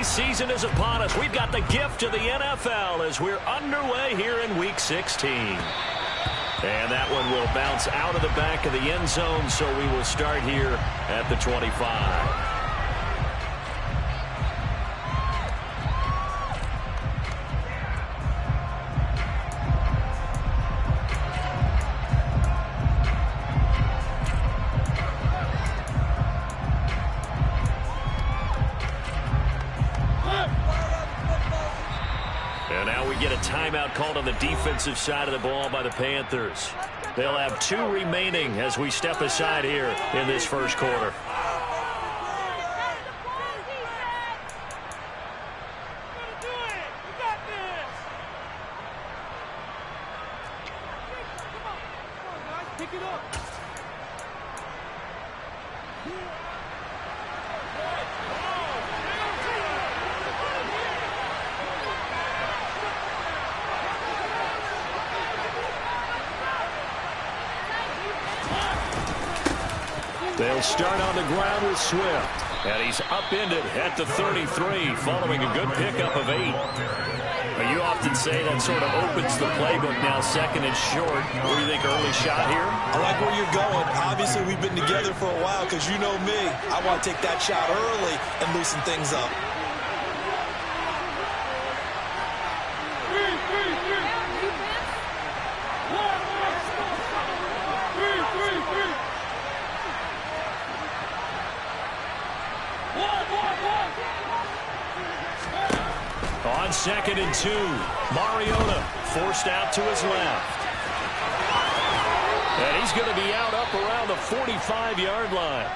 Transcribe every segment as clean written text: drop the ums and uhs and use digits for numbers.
season is upon us. We've got the gift of the NFL as we're underway here in Week 16. And that one will bounce out of the back of the end zone, so we will start here at the 25. Timeout called on the defensive side of the ball by the Panthers. They'll have 2 remaining as we step aside here in this first quarter. They'll start on the ground with Swift. And he's upended at the 33 following a good pickup of 8. But you often say that sort of opens the playbook now, second and short. What do you think, early shot here? I like where you're going. Obviously, we've been together for a while because you know me. I want to take that shot early and loosen things up. On 2nd and 2, Mariota forced out to his left. And he's going to be out up around the 45-yard line.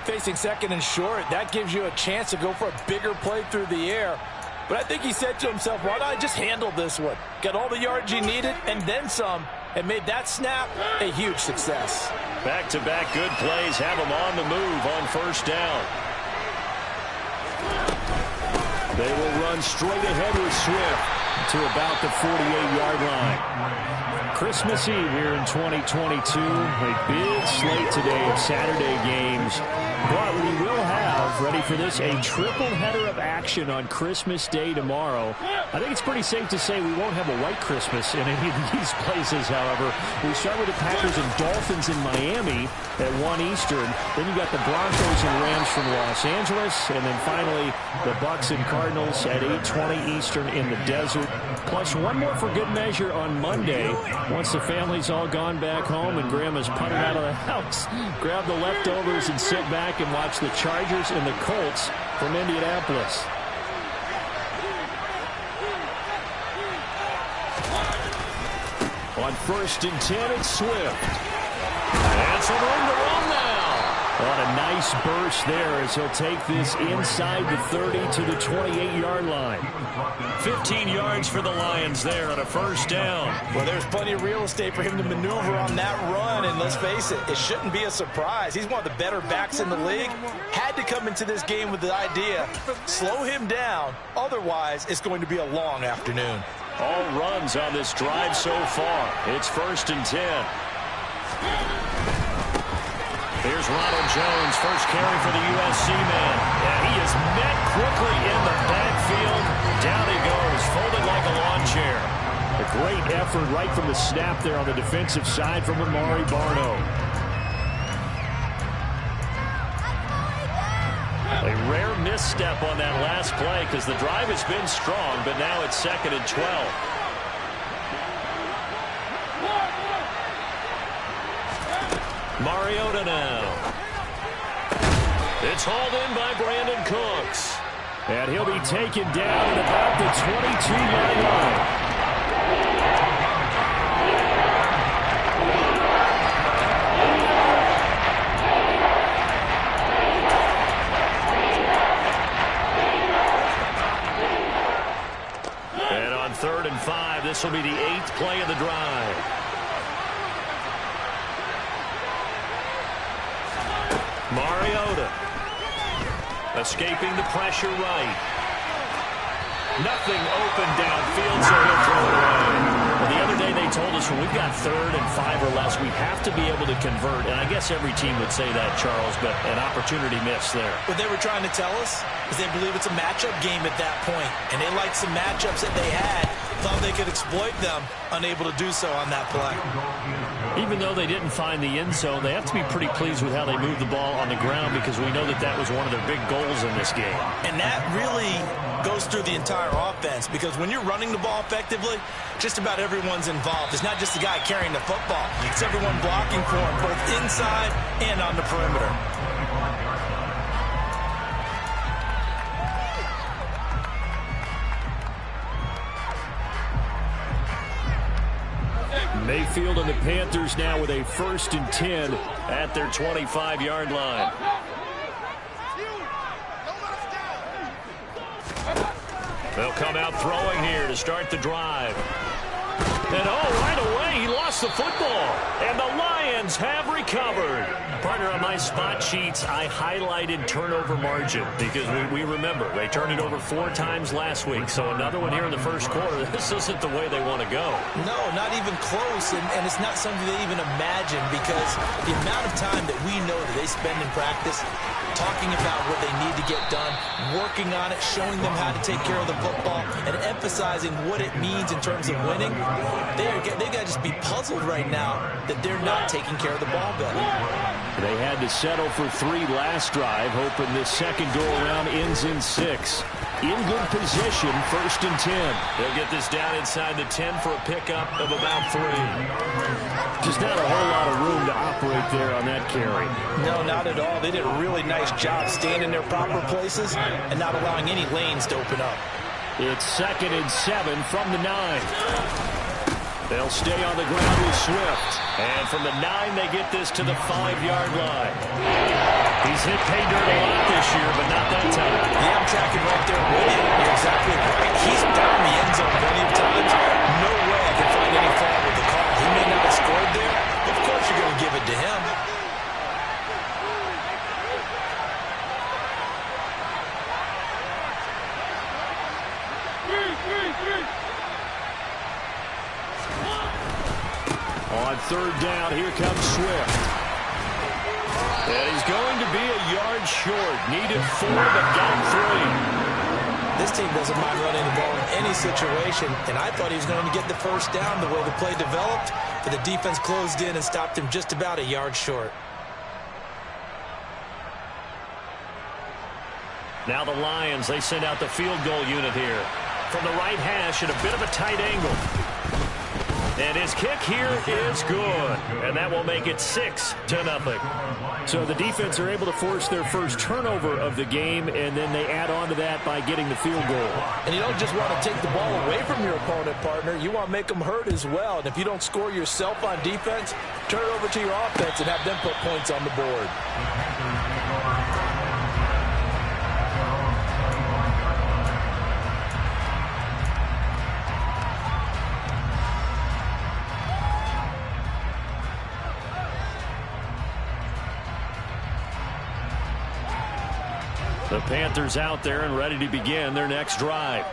Facing 2nd and short, that gives you a chance to go for a bigger play through the air. But I think he said to himself, why not just handle this one? Got all the yards you needed and then some, and made that snap a huge success. Back-to-back good plays have him on the move on first down. They will run straight ahead with Swift to about the 48-yard line. Christmas Eve here in 2022. A big slate today of Saturday games. But we will have, ready for this, a triple header of action on Christmas Day tomorrow. I think it's pretty safe to say we won't have a white Christmas in any of these places, however. We start with the Packers and Dolphins in Miami at 1 Eastern. Then you got the Broncos and Rams from Los Angeles. And then finally, the Bucs and Cardinals at 8:20 Eastern in the desert. Plus one more for good measure on Monday. Once the family's all gone back home and Grandma's putting out of the house, grab the leftovers and sit back and watch the Chargers and the Colts from Indianapolis. On 1st and 10, it's Swift. And some room to run now. What a nice burst there as he'll take this inside the 30 to the 28-yard line. 15 yards for the Lions there on a first down. Well, there's plenty of real estate for him to maneuver on that run, and let's face it, it shouldn't be a surprise. He's one of the better backs in the league. Had to come into this game with the idea, slow him down, otherwise it's going to be a long afternoon. All runs on this drive so far. It's 1st and 10. Here's Ronald Jones, first carry for the USC man. And he is met quickly in the backfield. Down he goes, folded like a lawn chair. A great effort right from the snap there on the defensive side from Amari Barno. A rare misstep on that last play because the drive has been strong, but now it's 2nd and 12. Mariota now. It's hauled in by Brandon Cooks. And he'll be taken down at about the 22-yard line. And on 3rd and 5, this will be the 8th play of the drive. Mariota escaping the pressure right. Nothing open downfield, so he'll throw it away. Well, the other day they told us when we've got 3rd and 5 or less, we have to be able to convert. And I guess every team would say that, Charles, but an opportunity missed there. What they were trying to tell us is they believe it's a matchup game at that point, and they liked some matchups that they had, thought they could exploit them, unable to do so on that play. Even though they didn't find the end zone, they have to be pretty pleased with how they moved the ball on the ground because we know that that was one of their big goals in this game. And that really goes through the entire offense because when you're running the ball effectively, just about everyone's involved. It's not just the guy carrying the football. It's everyone blocking for him, both inside and on the perimeter. Mayfield and the Panthers now with a 1st and 10 at their 25-yard line. They'll come out throwing here to start the drive. And right away, he lost the football. And the Lions have recovered. Partner, on my spot sheets, I highlighted turnover margin because we remember they turned it over 4 times last week. So another one here in the first quarter. This isn't the way they want to go. No, not even close. And it's not something they even imagine because the amount of time that we know that they spend in practice talking about what they need to get done, working on it, showing them how to take care of the football, and emphasizing what it means in terms of winning. They got to just be puzzled right now that they're not taking care of the ball better. They had to settle for 3 last drive, hoping this second go-around ends in 6. In good position, 1st and 10. They'll get this down inside the 10 for a pickup of about 3. Just not a whole lot of room to operate there on that carry. No, not at all. They did a really nice job staying in their proper places and not allowing any lanes to open up. It's 2nd and 7 from the 9. They'll stay on the ground with Swift. And from the 9, they get this to the 5-yard line. He's hit pay dirt a lot this year, but not that time. Yeah, I'm tracking right there with you. You're exactly right. He's down the end zone plenty of times. No way I can find any fault with the call. He may not have scored there, but of course you're going to give it to him. On 3rd down, here comes Swift. And he's going to be a yard short. Needed 4, but got 3. This team doesn't mind running the ball in any situation, and I thought he was going to get the 1st down the way the play developed, but the defense closed in and stopped him just about a yard short. Now the Lions, they send out the field goal unit here. From the right hash at a bit of a tight angle. And his kick here is good. And that will make it 6-0. So the defense are able to force their first turnover of the game, and then they add on to that by getting the field goal. And you don't just want to take the ball away from your opponent, partner. You want to make them hurt as well. And if you don't score yourself on defense, turn it over to your offense and have them put points on the board. The Panthers out there and ready to begin their next drive.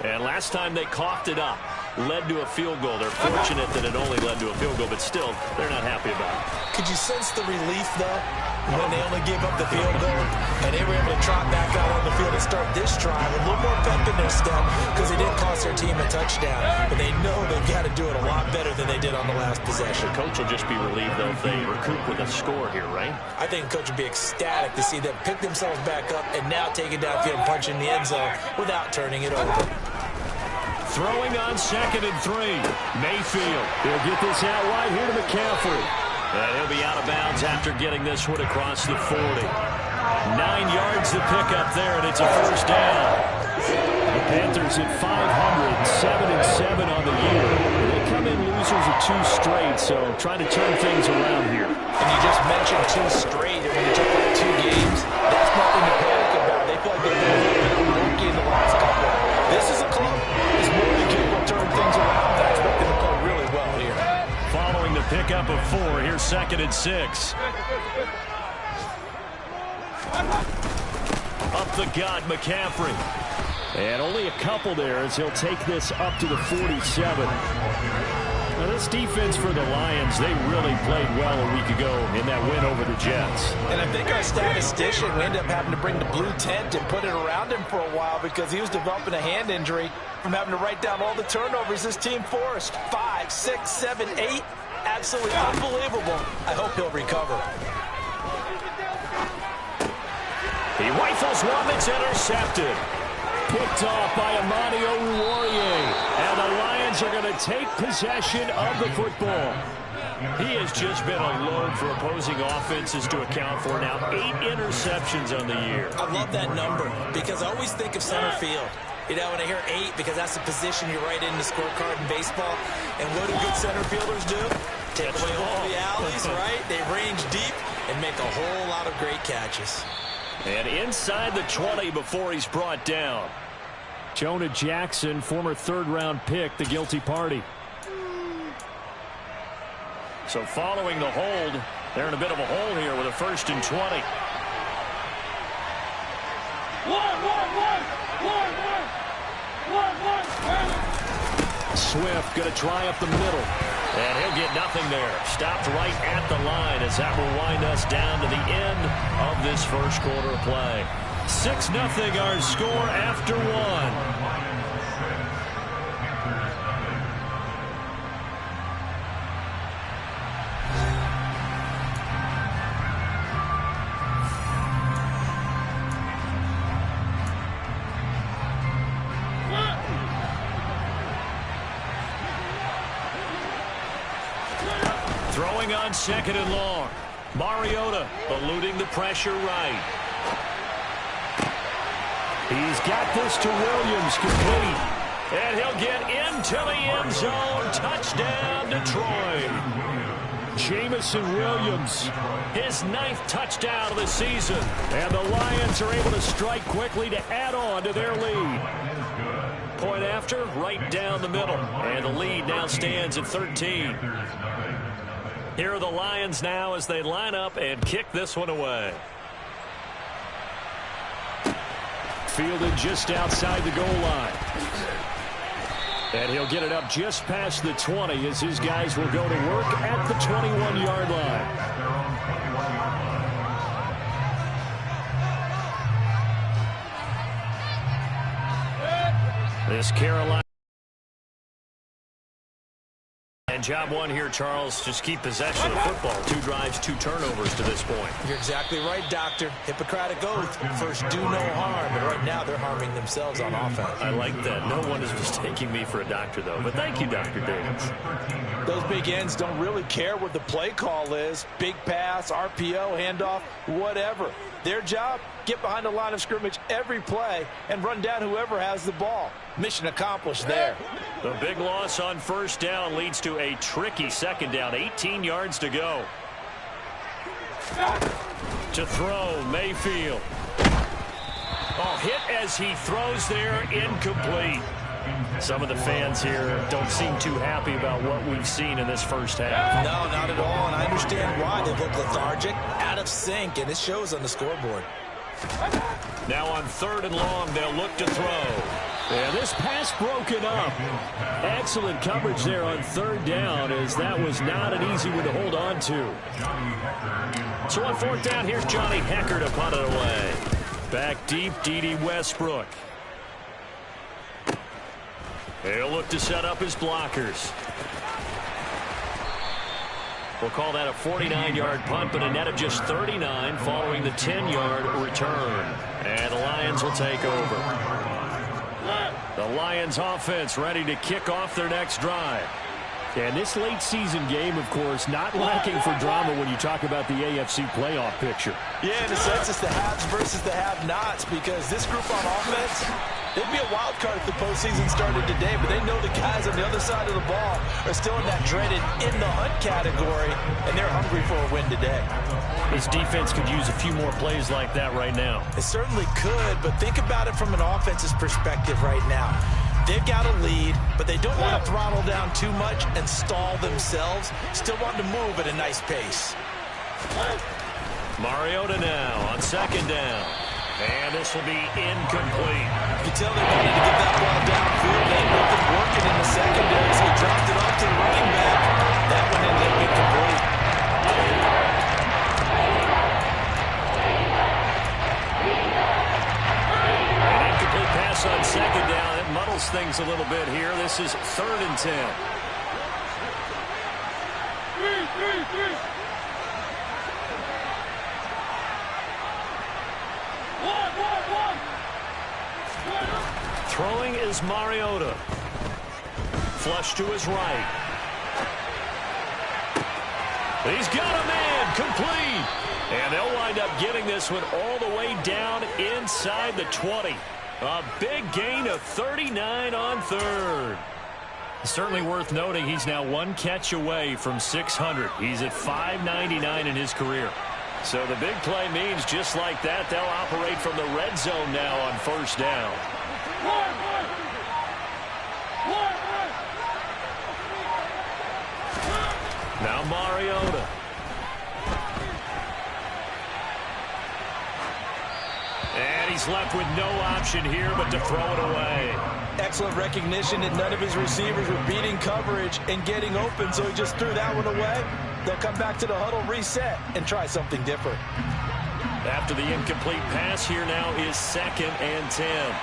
And last time they coughed it up, led to a field goal. They're fortunate that it only led to a field goal, but still, they're not happy about it. Could you sense the relief, though, when they only gave up the field goal and they were able to trot back out on the field and start this drive with a little more pep in their step because they didn't cost their team a touchdown, but they know they've got to do it a lot better than they did on the last possession. The coach will just be relieved, though, if they recoup with a score here, right? I think the coach would be ecstatic to see them pick themselves back up and now take it downfield and punch in the end zone without turning it over. Throwing on 2nd and 3. Mayfield. He'll get this out wide here to McCaffrey. And he'll be out of bounds after getting this one across the 40. 9 yards to pick up there, and it's a 1st down. The Panthers at 500, 7-7 on the year. They come in losers of 2 straight, so trying to turn things around here. And you just mentioned 2 straight, and when you took like 2 games, that's nothing to panic about. They feel like they've been a little bit lucky in the last couple. This is a club that's more than capable of turning things around. I expect them to play really well here. Following the pickup of 4, here's 2nd and 6. Up the gut, McCaffrey. And only a couple there as he'll take this up to the 47. Now, this defense for the Lions, they really played well a week ago in that win over the Jets. And I think our statistician, we ended up having to bring the blue tent and put it around him for a while because he was developing a hand injury from having to write down all the turnovers this team forced. 5, 6, 7, 8. Absolutely unbelievable. I hope he'll recover. He rifles one that's intercepted. Picked off by Amani Oruwariye. And the Lions are going to take possession of the football. He has just been a load for opposing offenses to account for now. 8 interceptions on the year. I love that number because I always think of center field. You know, when I hear 8, because that's the position you write in the scorecard in baseball. And what do good center fielders do? Take away all the alleys, right? They range deep and make a whole lot of great catches. And inside the 20 before he's brought down. Jonah Jackson, former third-round pick, the guilty party. So following the hold, they're in a bit of a hole here with a 1st and 20. Swift going to try up the middle. And he'll get nothing there. Stopped right at the line as that will wind us down to the end of this first quarter of play. 6-0 our score after 1. Throwing on 2nd and long. Mariota eluding the pressure right. He's got this to Williams, complete. And he'll get into the end zone. Touchdown, Detroit. Jamison Williams, his 9th touchdown of the season. And the Lions are able to strike quickly to add on to their lead. Point after, right down the middle. And the lead now stands at 13. Here are the Lions now as they line up and kick this one away. Fielded just outside the goal line. And he'll get it up just past the 20 as his guys will go to work at the 21-yard line. This Carolina. And job one here, Charles, just keep possession of the football. 2 drives, 2 turnovers to this point. You're exactly right, Doctor. Hippocratic oath. First, do no harm. And right now, they're harming themselves on offense. I like that. No one is mistaking me for a doctor, though. But thank you, Dr. Davis. Those big ends don't really care what the play call is. Big pass, RPO, handoff, whatever. Their job, get behind the line of scrimmage every play and run down whoever has the ball. Mission accomplished there. The big loss on 1st down leads to a tricky 2nd down. 18 yards to go. To throw, Mayfield. Oh, hit as he throws there, incomplete. Some of the fans here don't seem too happy about what we've seen in this first half. No, not at all, and I understand why. They look lethargic, out of sync, and it shows on the scoreboard. Now on 3rd and long, they'll look to throw. And this pass broken up. Excellent coverage there on 3rd down, as that was not an easy one to hold on to. So on 4th down, here's Johnny Hecker to punt it away. Back deep, D.D. Westbrook. He'll look to set up his blockers. We'll call that a 49-yard punt, but a net of just 39 following the 10-yard return. And the Lions will take over. The Lions offense ready to kick off their next drive. And this late season game, of course, not lacking for drama when you talk about the AFC playoff picture. Yeah, in a sense, it's the haves versus the have-nots, because this group on offense, they'd be a wild card if the postseason started today, but they know the guys on the other side of the ball are still in that dreaded in-the-hunt category, and they're hungry for a win today. This defense could use a few more plays like that right now. It certainly could, but think about it from an offense's perspective right now. They've got a lead, but they don't want to throttle down too much and stall themselves. Still want to move at a nice pace. Mariota now on 2nd down. And this will be incomplete. You can tell they wanted to get that ball downfield. They nothing working in the secondary, so he dropped it off to the running back. That one ended up incomplete. An incomplete pass on second down. It muddles things a little bit here. This is 3rd and 10. Throwing is Mariota. Flush to his right. He's got a man, complete. And they'll wind up getting this one all the way down inside the 20. A big gain of 39 on 3rd. Certainly worth noting he's now 1 catch away from 600. He's at 599 in his career. So the big play means just like that, they'll operate from the red zone now on 1st down. Now Mariota. And he's left with no option here but to throw it away. Excellent recognition that none of his receivers were beating coverage and getting open, so he just threw that one away. They'll come back to the huddle, reset, and try something different. After the incomplete pass, here now is 2nd and 10.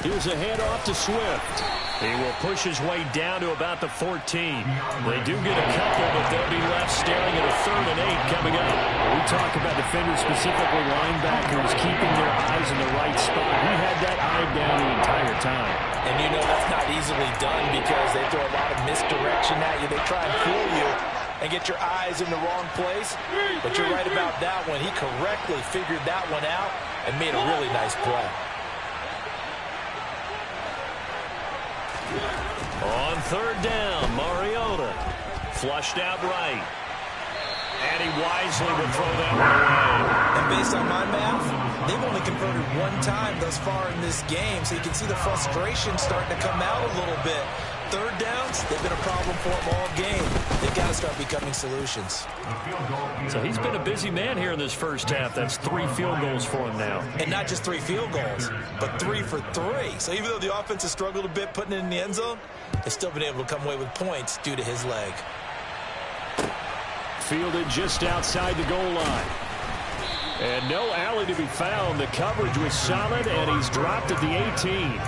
Here's a handoff to Swift. He will push his way down to about the 14. They do get a couple, but they'll be left staring at a 3rd and 8 coming up. We talk about defenders, specifically linebackers, keeping their eyes in the right spot. He had that eye down the entire time. And you know that's not easily done because they throw a lot of misdirection at you. They try and fool you and get your eyes in the wrong place. But you're right about that one. He correctly figured that one out and made a really nice play. On 3rd down, Mariota flushed out right. And he wisely would throw that one away. And based on my math, they've only converted 1 time thus far in this game, so you can see the frustration starting to come out a little bit. 3rd downs, they've been a problem for them all game. They've got to start becoming solutions. So he's been a busy man here in this first half. That's 3 field goals for him now. And not just 3 field goals, but 3 for 3. So even though the offense has struggled a bit putting it in the end zone, they've still been able to come away with points due to his leg. Fielded just outside the goal line. And no alley to be found. The coverage was solid, and he's dropped at the 18.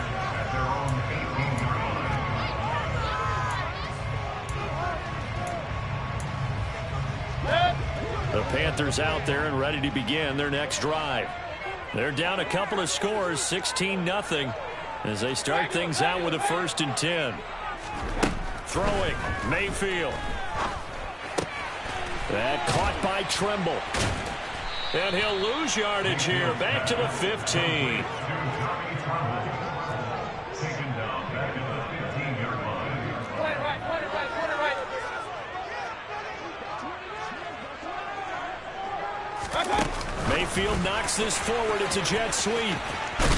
The Panthers out there and ready to begin their next drive. They're down a couple of scores, 16-0, as they start things out with a 1st and 10. Throwing, Mayfield. That caught by Tremble. And he'll lose yardage here, back to the 15. Mayfield knocks this forward. It's a jet sweep.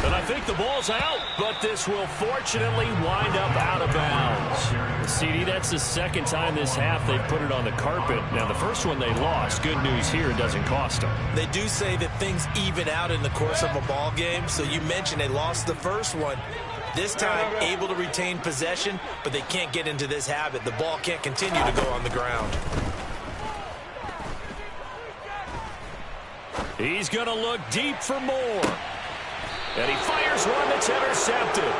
And I think the ball's out, but this will fortunately wind up out of bounds. CD, that's the 2nd time this half they've put it on the carpet. Now, the first one they lost. Good news here, it doesn't cost them. They do say that things even out in the course of a ball game. So you mentioned they lost the first one. This time, able to retain possession, but they can't get into this habit. The ball can't continue to go on the ground. He's going to look deep for more. And he fires one that's intercepted.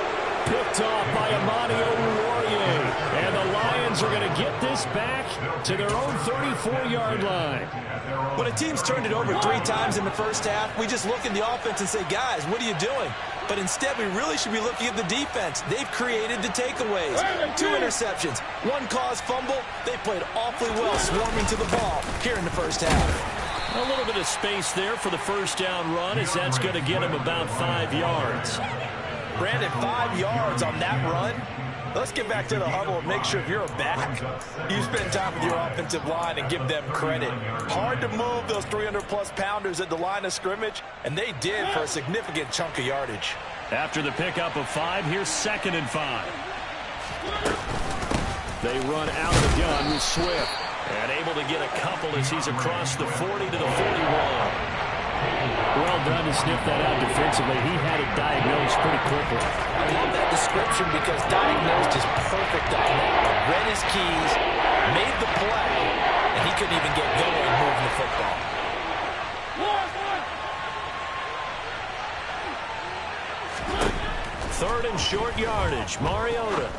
Picked off by Amani Oruwariye. And the Lions are going to get this back to their own 34-yard line. When a team's turned it over 3 times in the first half, we just look at the offense and say, guys, what are you doing? But instead, we really should be looking at the defense. They've created the takeaways. 2 interceptions, 1 caused fumble. They played awfully well swarming to the ball here in the first half. A little bit of space there for the 1st down run, as that's going to get him about 5 yards. Brandon, 5 yards on that run. Let's get back to the huddle and make sure if you're a back, you spend time with your offensive line and give them credit. Hard to move those 300-plus pounders at the line of scrimmage, and they did for a significant chunk of yardage. After the pickup of 5, here's 2nd and 5. They run out of the gun with Swift. And able to get a couple as he's across the 40 to the 41. Well done to sniff that out defensively. He had it diagnosed pretty quickly. I love that description because diagnosed is perfect on that one. Read his keys, made the play, and he couldn't even get going moving the football. Third and short yardage. Mariota.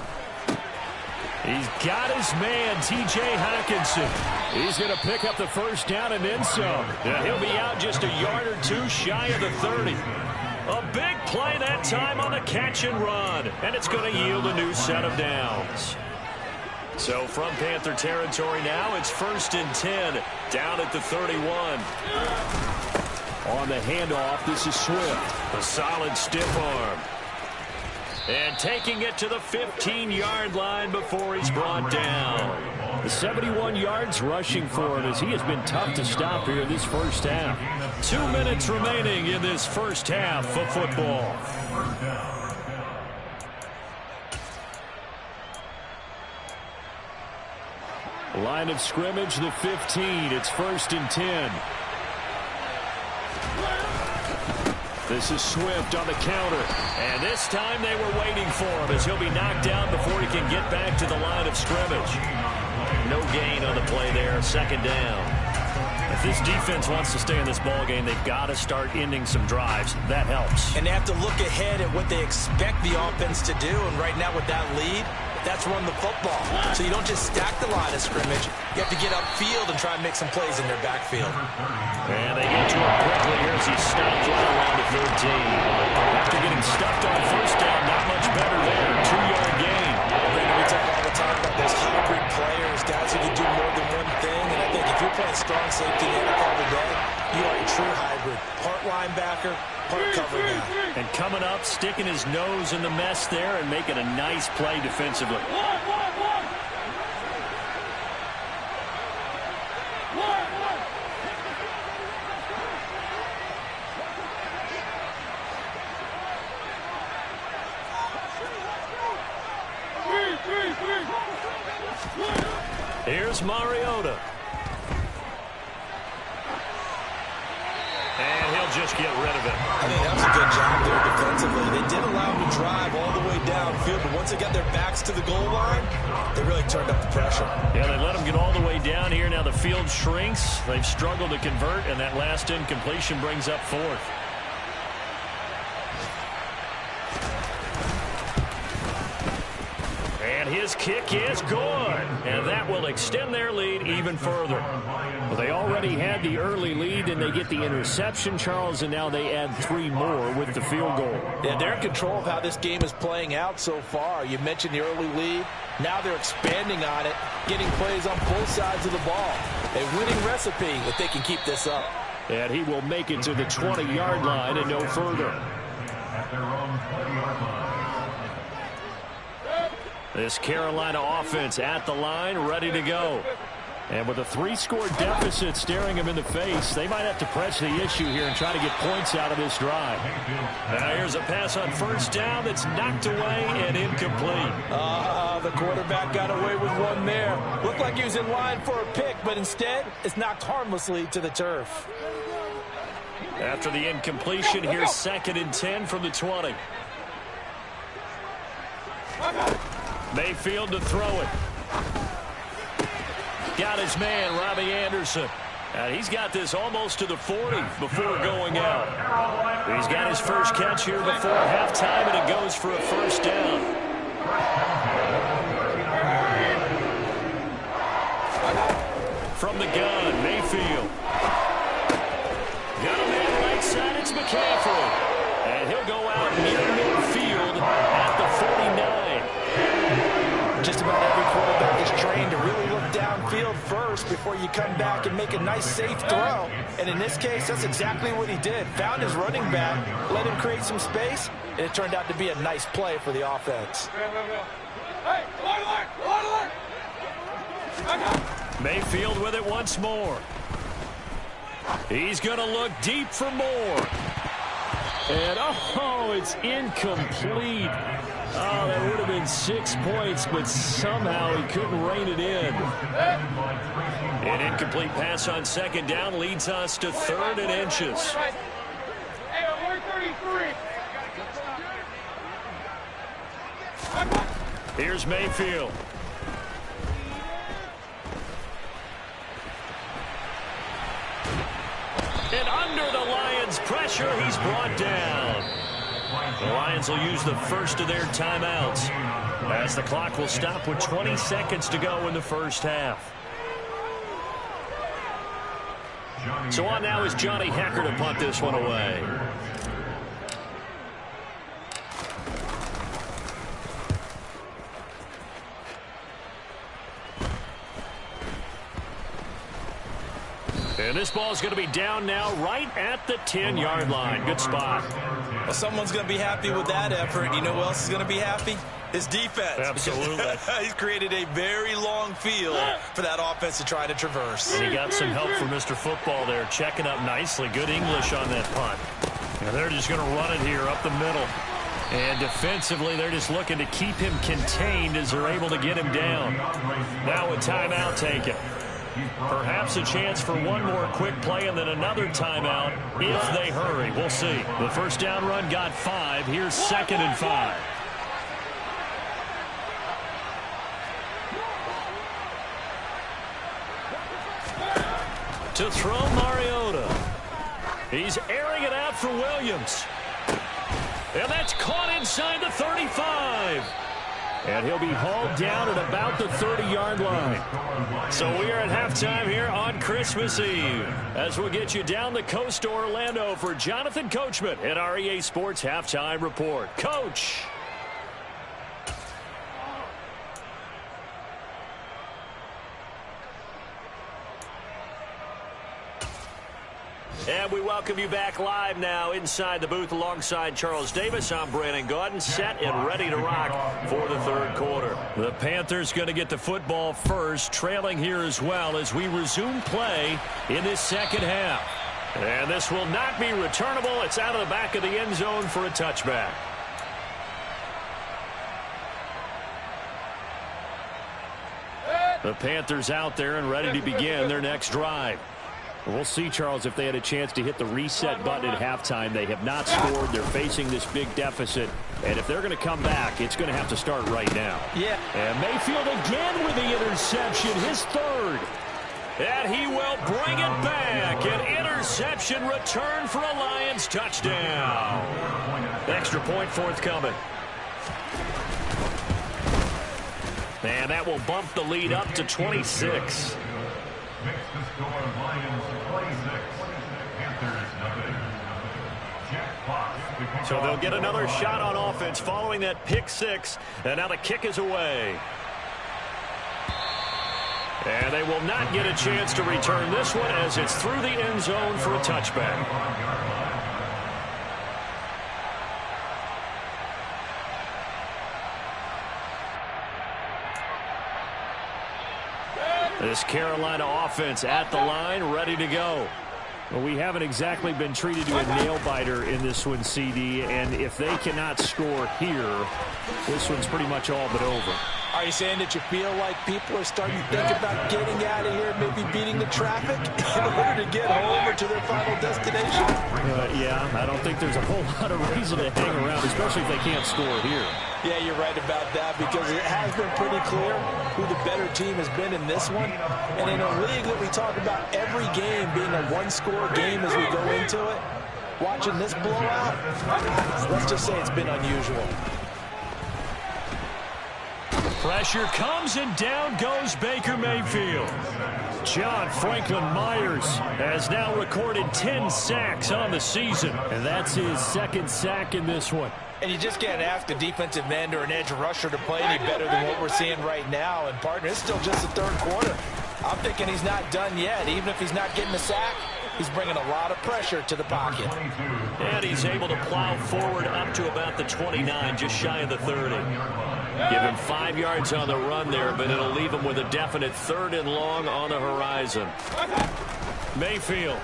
He's got his man, T.J. Hockenson. He's going to pick up the first down and then some. He'll be out just a yard or two shy of the 30. A big play that time on the catch and run. And it's going to yield a new set of downs. So from Panther territory now, it's 1st and 10 down at the 31. On the handoff, this is Swift. A solid stiff arm. And taking it to the 15-yard line before he's brought down. The 71 yards rushing for him as he has been tough to stop here in this first half. 2 minutes remaining in this first half of football. Line of scrimmage, the 15. It's 1st and 10. This is Swift on the counter. And this time they were waiting for him as he'll be knocked down before he can get back to the line of scrimmage. No gain on the play there. 2nd down. If this defense wants to stay in this ballgame, they've got to start ending some drives. That helps. And they have to look ahead at what they expect the offense to do. And right now with that lead, that's run the football. So you don't just stack the line of scrimmage. You have to get upfield and try and make some plays in their backfield. And they get to him quickly here as he stopped right around the 13. After getting stuffed on 1st down, not much better there. 2-yard gain. We talk all the time about those hybrid players, guys who can do more than one thing. And I think if you're playing strong safety in the NFL today, you are a true hybrid. Part linebacker, part cover guy. And coming up, sticking his nose in the mess there and making a nice play defensively. Here's Mariota. And he'll just get rid of it. I think that was a good job there defensively. They did allow him to drive all the way downfield, but once they got their backs to the goal line, they really turned up the pressure. Yeah, they let him get all the way down here. Now the field shrinks. They've struggled to convert, and that last incompletion brings up 4th. And his kick is good. And that will extend their lead even further. Well, they already had the early lead, and they get the interception, Charles, and now they add 3 more with the field goal. Yeah, they're in control of how this game is playing out so far. You mentioned the early lead. Now they're expanding on it, getting plays on both sides of the ball. A winning recipe if they can keep this up. And he will make it to the 20-yard line and no further. This Carolina offense at the line, ready to go. And with a 3-score deficit staring them in the face, they might have to press the issue here and try to get points out of this drive. Now here's a pass on 1st down that's knocked away and incomplete. The quarterback got away with one there. Looked like he was in line for a pick, but instead it's knocked harmlessly to the turf. After the incompletion, here's 2nd and 10 from the 20. Mayfield to throw it. Got his man, Robbie Anderson. And he's got this almost to the 40 before going out. He's got his first catch here before halftime, and it goes for a 1st down. From the gun, Mayfield. Got a man right side, it's McCaffrey. And he'll go out near midfield at the 49. Just about every quarterback is trained to really look downfield first before you come back and make a nice, safe throw. And in this case, that's exactly what he did. Found his running back, let him create some space, and it turned out to be a nice play for the offense. Mayfield with it once more. He's going to look deep for more. And, oh, it's incomplete. Oh, that would have been 6 points, but somehow he couldn't rein it in. An incomplete pass on second down leads us to 3rd and inches. Here's Mayfield. And under the Lions' pressure, he's brought down. The Lions will use the first of their timeouts as the clock will stop with 20 seconds to go in the first half. So on now is Johnny Hecker to punt this one away. And this ball is going to be down now right at the 10-yard line. Good spot. Well, someone's going to be happy with that effort. You know who else is going to be happy? His defense. Absolutely. He's created a very long field for that offense to try to traverse. And he got some help from Mr. Football there, checking up nicely. Good English on that punt. And they're just going to run it here up the middle. And defensively, they're just looking to keep him contained as they're able to get him down. Now a timeout taken. Perhaps a chance for one more quick play and then another timeout if they hurry. We'll see. The first down run got 5. Here's 2nd and 5. To throw Mariota. He's airing it out for Williams. And that's caught inside the 35. And he'll be hauled down at about the 30-yard line. So we are at halftime here on Christmas Eve as we'll get you down the coast to Orlando for Jonathan Coachman at our EA Sports Halftime Report. Coach. And we welcome you back live now inside the booth alongside Charles Davis. I'm Brandon Gaudin, set and ready to rock for the 3rd quarter. The Panthers going to get the football first, trailing here as well as we resume play in this 2nd half. And this will not be returnable. It's out of the back of the end zone for a touchback. The Panthers out there and ready to begin their next drive. We'll see, Charles, if they had a chance to hit the reset button at halftime. They have not scored. They're facing this big deficit. And if they're going to come back, it's going to have to start right now. Yeah. And Mayfield again with the interception, his 3rd. And he will bring it back. An interception return for a Lions touchdown. Extra point forthcoming. And that will bump the lead up to 26. So they'll get another shot on offense following that pick 6. And now the kick is away. And they will not get a chance to return this one as it's through the end zone for a touchback. This Carolina offense at the line, ready to go. Well, we haven't exactly been treated to a nail-biter in this one, CD, and if they cannot score here, this one's pretty much all but over. Are you saying that you feel like people are starting to think about getting out of here, maybe beating the traffic in order to get home or to their final destination? Yeah, I don't think there's a whole lot of reason to hang around, especially if they can't score here. Yeah, you're right about that because it has been pretty clear who the better team has been in this one. And in a league that we talk about every game being a one-score game as we go into it, watching this blowout, let's just say it's been unusual. Pressure comes and down goes Baker Mayfield. John Franklin Myers has now recorded 10 sacks on the season. And that's his 2nd sack in this one. And you just can't ask a defensive end or an edge rusher to play any better than what we're seeing right now. And, partner, it's still just the 3rd quarter. I'm thinking he's not done yet. Even if he's not getting a sack, he's bringing a lot of pressure to the pocket. And he's able to plow forward up to about the 29, just shy of the 30. Give him 5 yards on the run there, but it'll leave him with a definite 3rd and long on the horizon. Mayfield.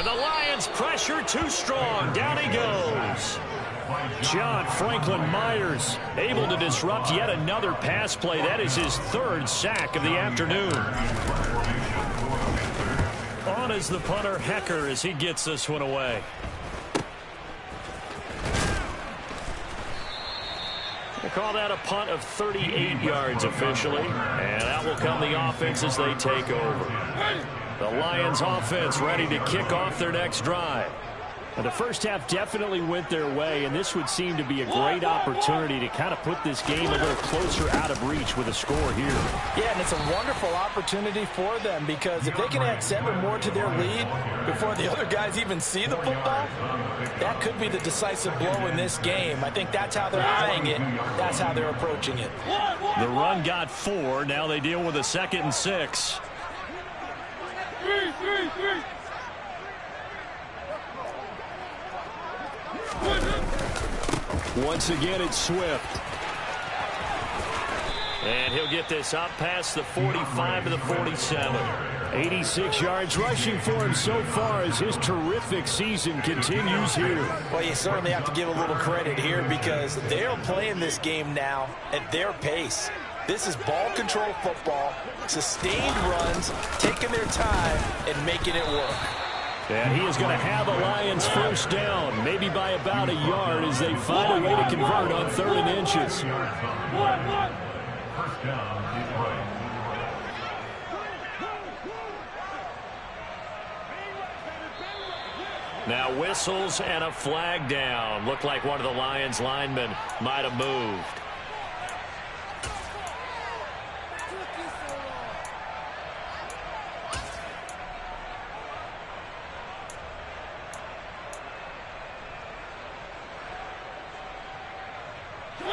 And the Lions pressure too strong. Down he goes. John Franklin Myers able to disrupt yet another pass play. That is his third sack of the afternoon. On is the punter, Hecker, as he gets this one away. They call that a punt of 38 yards officially. And out will come the offense as they take over. The Lions offense ready to kick off their next drive. And the first half definitely went their way, and this would seem to be a great opportunity to kind of put this game a little closer out of reach with a score here. Yeah, and it's a wonderful opportunity for them, because if they can add 7 more to their lead before the other guys even see the football, that could be the decisive blow in this game. I think that's how they're eyeing it. That's how they're approaching it. The run got 4. Now they deal with a 2nd and 6. Once again, it's Swift. And he'll get this up past the 45 to the 47. 86 yards rushing for him so far as his terrific season continues here. Well, you certainly have to give a little credit here, because they're playing this game now at their pace. This is ball control football, sustained runs, taking their time and making it work. And he is going to have the Lions first down, maybe by about a yard, as they find a way to convert on 3rd and inches. Now whistles and a flag down. Looked like one of the Lions linemen might have moved.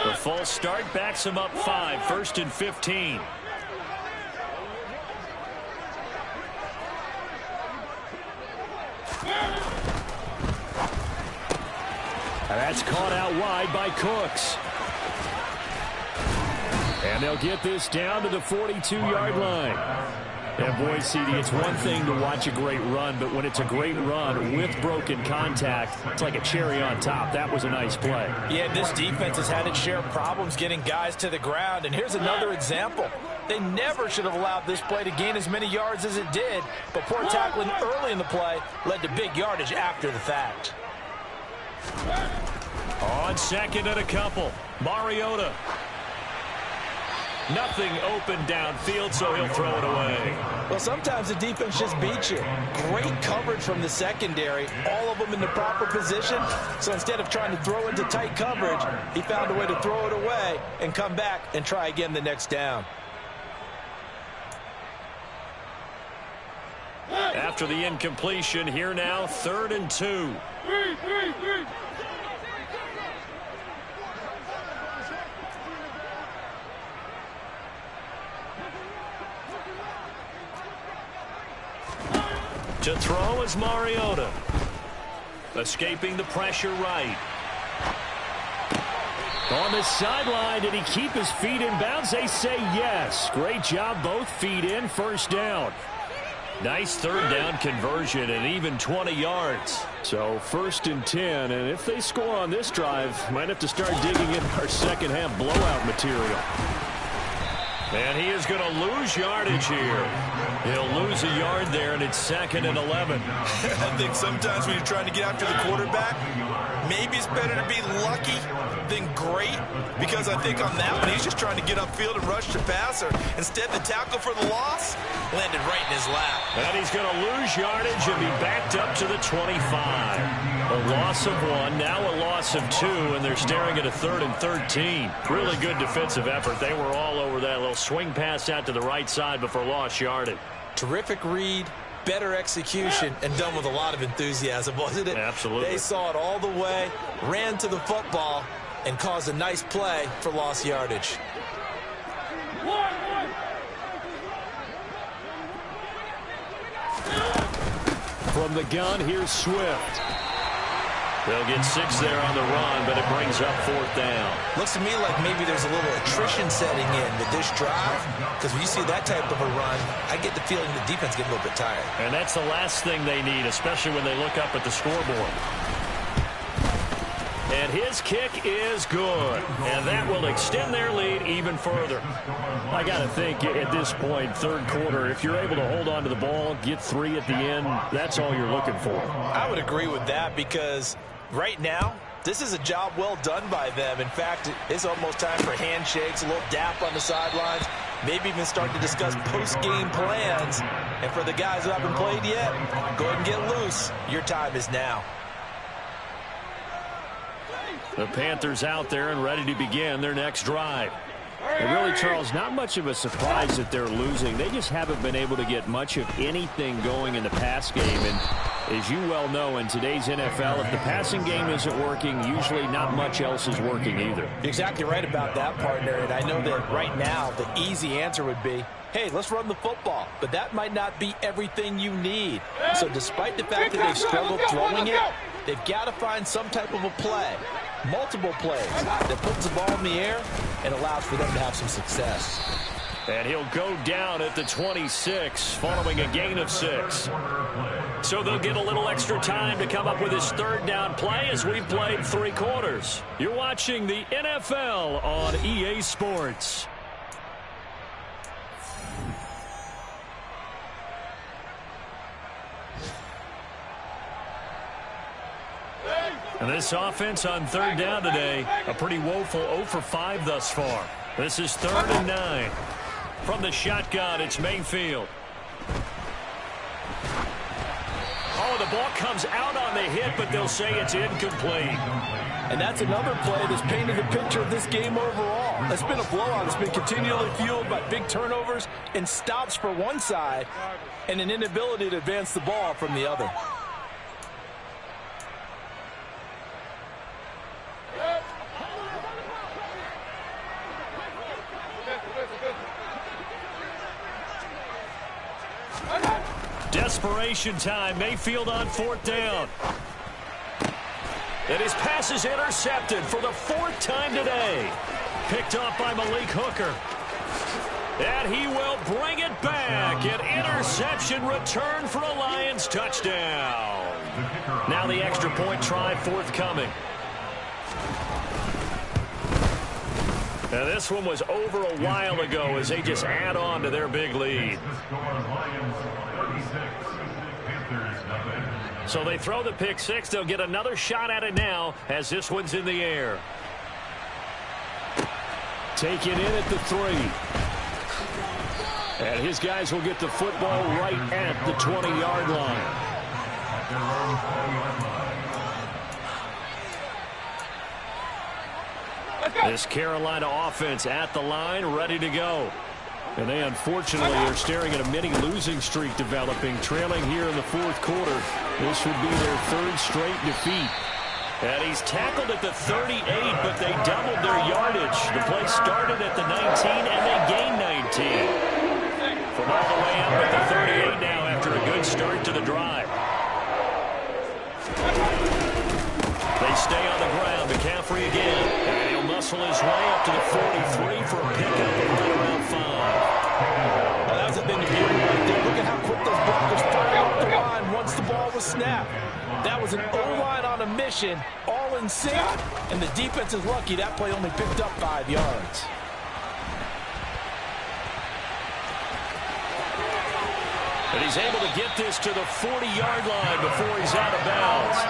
The false start backs him up 5, 1st and 15. That's caught out wide by Cooks. And they'll get this down to the 42-yard line. And boy, CD, it's one thing to watch a great run, but when it's a great run with broken contact, it's like a cherry on top. That was a nice play. Yeah, this defense has had its share of problems getting guys to the ground. And here's another example. They never should have allowed this play to gain as many yards as it did, but poor tackling early in the play led to big yardage after the fact. On 2nd and a couple, Mariota. Nothing open downfield, so he'll throw it away. Well, sometimes the defense just beats you. Great coverage from the secondary, all of them in the proper position. So instead of trying to throw into tight coverage, he found a way to throw it away and come back and try again the next down. After the incompletion, here now, 3rd and 2. To throw is Mariota. Escaping the pressure right. On the sideline, did he keep his feet in bounds? They say yes. Great job, both feet in, first down. Nice 3rd down conversion and even 20 yards. So 1st and 10, and if they score on this drive, might have to start digging in our second half blowout material. And he is going to lose yardage here. He'll lose a yard there, and it's 2nd and 11. I think sometimes when you're trying to get after the quarterback, maybe it's better to be lucky than great, because I think on that one, he's just trying to get upfield and rush the passer. Instead, the tackle for the loss landed right in his lap. And he's going to lose yardage and be backed up to the 25. A loss of 1, now a loss of 2, and they're staring at a 3rd and 13. Really good defensive effort. They were all over that little swing pass out to the right side before lost yardage. Terrific read, better execution, and done with a lot of enthusiasm, wasn't it? Absolutely. They saw it all the way, ran to the football, and caused a nice play for lost yardage. From the gun, here's Swift. They'll get 6 there on the run, but it brings up 4th down. Looks to me like maybe there's a little attrition setting in with this drive, because when you see that type of a run, I get the feeling the defense gets a little bit tired. And that's the last thing they need, especially when they look up at the scoreboard. And his kick is good. And that will extend their lead even further. I got to think at this point, third quarter, if you're able to hold on to the ball, get 3 at the end, that's all you're looking for. I would agree with that because right now, this is a job well done by them. In fact, it's almost time for handshakes, a little dap on the sidelines, maybe even start to discuss post-game plans. And for the guys who haven't played yet, go ahead and get loose. Your time is now. The Panthers out there and ready to begin their next drive. And really, Charles, not much of a surprise that they're losing. They just haven't been able to get much of anything going in the pass game. And as you well know, in today's NFL, if the passing game isn't working, usually not much else is working either. You're exactly right about that, partner. And I know that right now the easy answer would be, hey, let's run the football. But that might not be everything you need. So despite the fact that they've struggled throwing it, they've got to find some type of a play, multiple plays, that puts the ball in the air and allows for them to have some success. And he'll go down at the 26 following a gain of 6. So they'll get a little extra time to come up with his 3rd down play as we've played 3 quarters. You're watching the NFL on EA Sports. And this offense on 3rd down today, a pretty woeful 0 for 5 thus far. This is 3rd and 9. From the shotgun, it's Mayfield. Oh, the ball comes out on the hit, but they'll say it's incomplete. And that's another play that's painted the picture of this game overall. It's been a blowout. It's been continually fueled by big turnovers and stops for one side and an inability to advance the ball from the other. Desperation time. Mayfield on 4th down. And his pass is intercepted for the 4th time today. Picked off by Malik Hooker. And he will bring it back. An interception return for a Lions touchdown. Now the extra point try forthcoming. Now this one was over a while ago as they just add on to their big lead. So they throw the pick 6. They'll get another shot at it now as this one's in the air. Take it in at the 3. And his guys will get the football right at the 20-yard line. This Carolina offense at the line, ready to go. And they unfortunately are staring at a mini losing streak developing, trailing here in the 4th quarter. This would be their 3rd straight defeat. And he's tackled at the 38, but they doubled their yardage. The play started at the 19, and they gained 19. From all the way up at the 38 now after a good start to the drive. They stay on the ground. McCaffrey again. And he'll muscle his way up to the 43 for a pickup of right around 5. Well, that was a thing to be right there. Look at how quick those blockers fired off the line once the ball was snapped. That was an O-line on a mission, all in sync, and the defense is lucky that play only picked up 5 yards. And he's able to get this to the 40-yard line before he's out of bounds.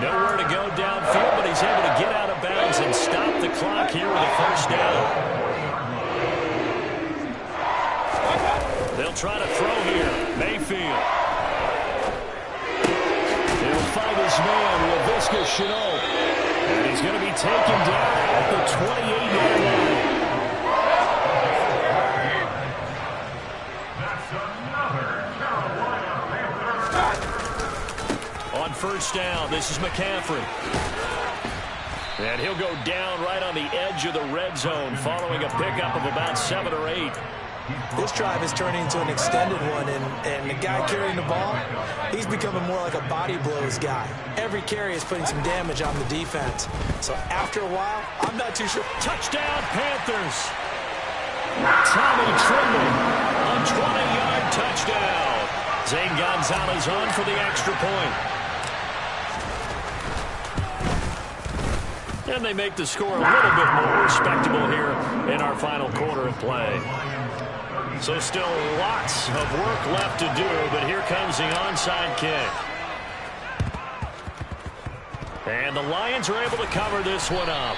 Nowhere to go downfield, but he's able to get out of bounds and stop the clock here with a 1st down. They'll try to throw here. Mayfield. He'll fight his man, LaVisca Chenault. And he's going to be taken down at the 28-yard line. On 1st down, this is McCaffrey. And he'll go down right on the edge of the red zone following a pickup of about 7 or 8. This drive is turning into an extended one, and the guy carrying the ball, he's becoming more like a body blows guy. Every carry is putting some damage on the defense. So after a while, I'm not too sure. Touchdown, Panthers. Tommy Trimble, a 20-yard touchdown. Zane Gonzalez on for the extra point. And they make the score a little bit more respectable here in our final quarter of play. So still lots of work left to do, but here comes the onside kick. And the Lions are able to cover this one up.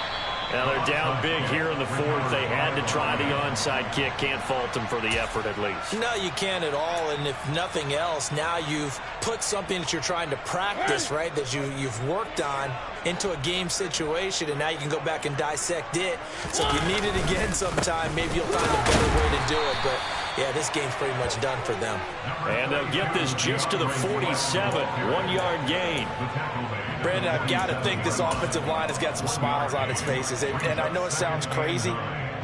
Now they're down big here in the fourth. They had to try the onside kick. Can't fault them for the effort at least. No, you can't at all. And if nothing else, now you've put something that you're trying to practice, right, that you've worked on into a game situation, and now you can go back and dissect it. So if you need it again sometime, maybe you'll find a better way to do it. But, yeah, this game's pretty much done for them. And they'll get this just to the 47, 1-yard gain. Brandon, I've got to think this offensive line has got some smiles on its faces. And I know it sounds crazy,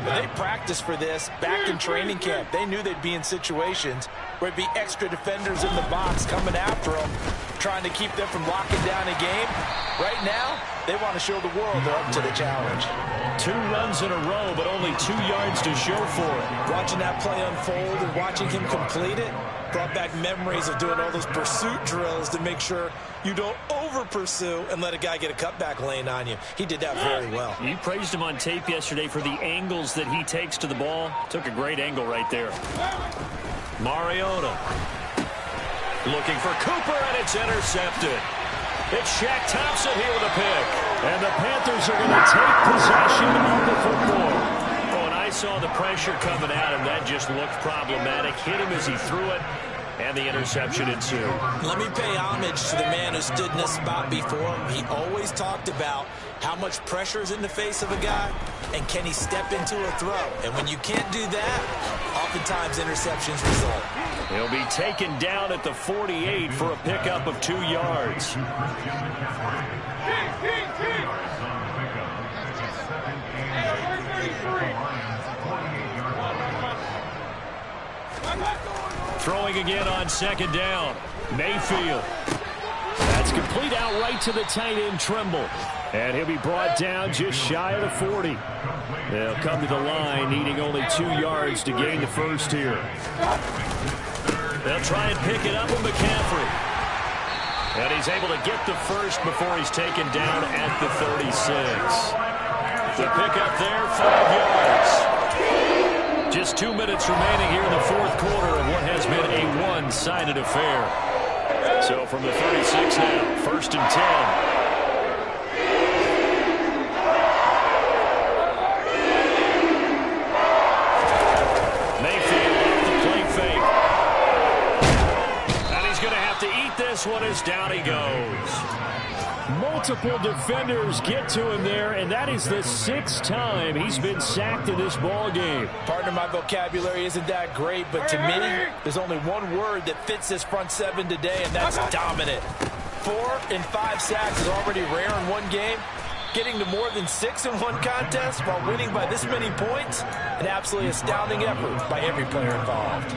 but they practiced for this back in training camp. They knew they'd be in situations where it'd be extra defenders in the box coming after them, trying to keep them from locking down a game. Right now, they want to show the world they're up to the challenge. 2 runs in a row, but only 2 yards to show for it. Watching that play unfold and watching him complete it brought back memories of doing all those pursuit drills to make sure you don't over-pursue and let a guy get a cutback lane on you. He did that very well. You praised him on tape yesterday for the angles that he takes to the ball. Took a great angle right there. Mariota looking for Cooper, and it's intercepted. It's Shaq Thompson here with a pick. And the Panthers are going to take possession of the football. Oh, and I saw the pressure coming at him. That just looked problematic. Hit him as he threw it, and the interception ensued. Let me pay homage to the man who stood in this spot before. He always talked about how much pressure is in the face of a guy, and can he step into a throw. And when you can't do that, oftentimes interceptions result. He'll be taken down at the 48 for a pickup of 2 yards. Throwing again on second down. Mayfield. That's complete outright to the tight end, Trimble. And he'll be brought down just shy of the 40. They'll come to the line, needing only 2 yards to gain the first here. They'll try and pick it up with McCaffrey. And he's able to get the first before he's taken down at the 36. The pickup there, 5 yards. Just 2 minutes remaining here in the fourth quarter of what has been a one-sided affair. So from the 36 now, 1st and 10. This one is down he goes. Multiple defenders get to him there, and that is the 6th time he's been sacked in this ball game. Partner, my vocabulary isn't that great, but to me, there's only one word that fits this front 7 today, and that's dominant. 4 and 5 sacks is already rare in one game. Getting to more than 6 in one contest while winning by this many points, an absolutely astounding effort by every player involved.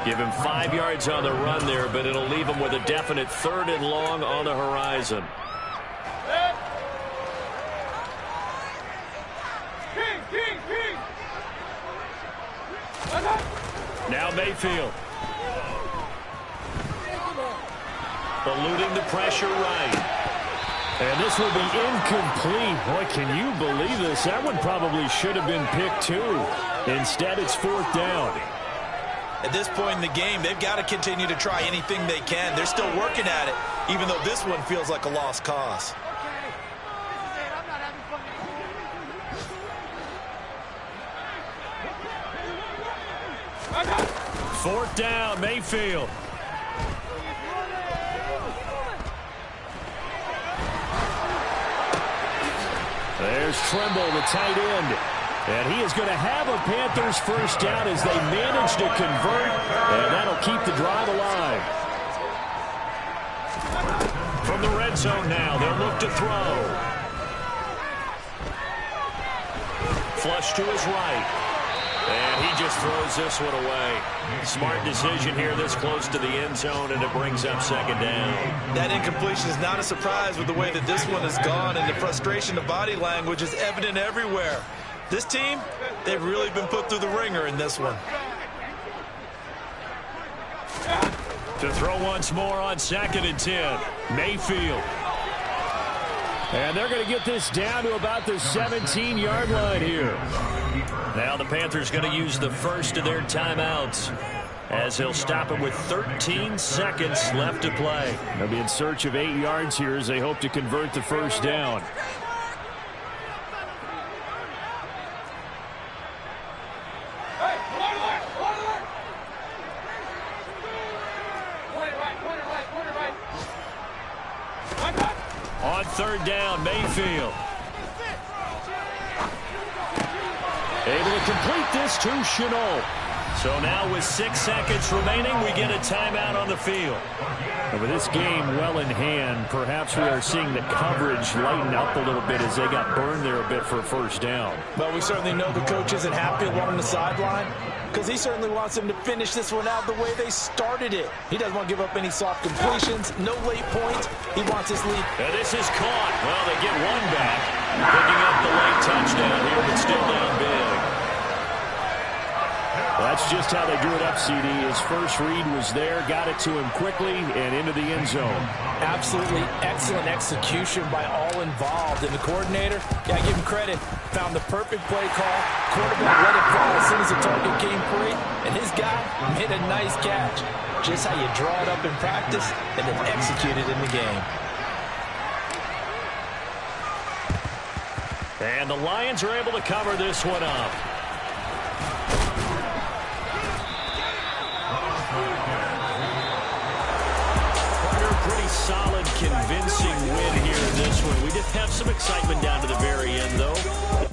Give him 5 yards on the run there, but it'll leave him with a definite 3rd and long on the horizon. Now Mayfield. Eluding the pressure right. And this will be incomplete. Boy, can you believe this? That one probably should have been picked too. Instead, it's 4th down. At this point in the game, they've got to continue to try anything they can. They're still working at it, even though this one feels like a lost cause. Fourth down, Mayfield. There's Trimble, the tight end. And he is going to have a Panthers first down as they manage to convert, and that'll keep the drive alive. From the red zone now, they'll look to throw. Flush to his right. And he just throws this one away. Smart decision here this close to the end zone, and it brings up second down. That incompletion is not a surprise with the way that this one has gone, and the frustration of body language is evident everywhere. This team, they've really been put through the ringer in this one. To throw once more on 2nd and 10. Mayfield. And they're going to get this down to about the 17-yard line here. Now the Panthers going to use the first of their timeouts, as he'll stop it with 13 seconds left to play. They'll be in search of 8 yards here as they hope to convert the first down. On 3rd down, Mayfield. Able to complete this to Chenault. So now with 6 seconds remaining, we get a timeout on the field. And with this game well in hand, perhaps we are seeing the coverage lighten up a little bit as they got burned there a bit for a first down. But we certainly know the coach isn't happy along the sideline, because he certainly wants them to finish this one out the way they started it. He doesn't want to give up any soft completions, no late points. He wants his lead. And this is caught. Well, they get one back. Picking up the late touchdown here, but still down big. That's just how they drew it up, CD. His first read was there, got it to him quickly, and into the end zone. Absolutely excellent execution by all involved. And the coordinator, got to give him credit, found the perfect play call. Quarterback let it fly as soon as the target came free, and his guy made a nice catch. Just how you draw it up in practice and then execute it in the game. And the Lions are able to cover this one up. Pretty solid, convincing win here in this one. We did have some excitement down to the very end, though.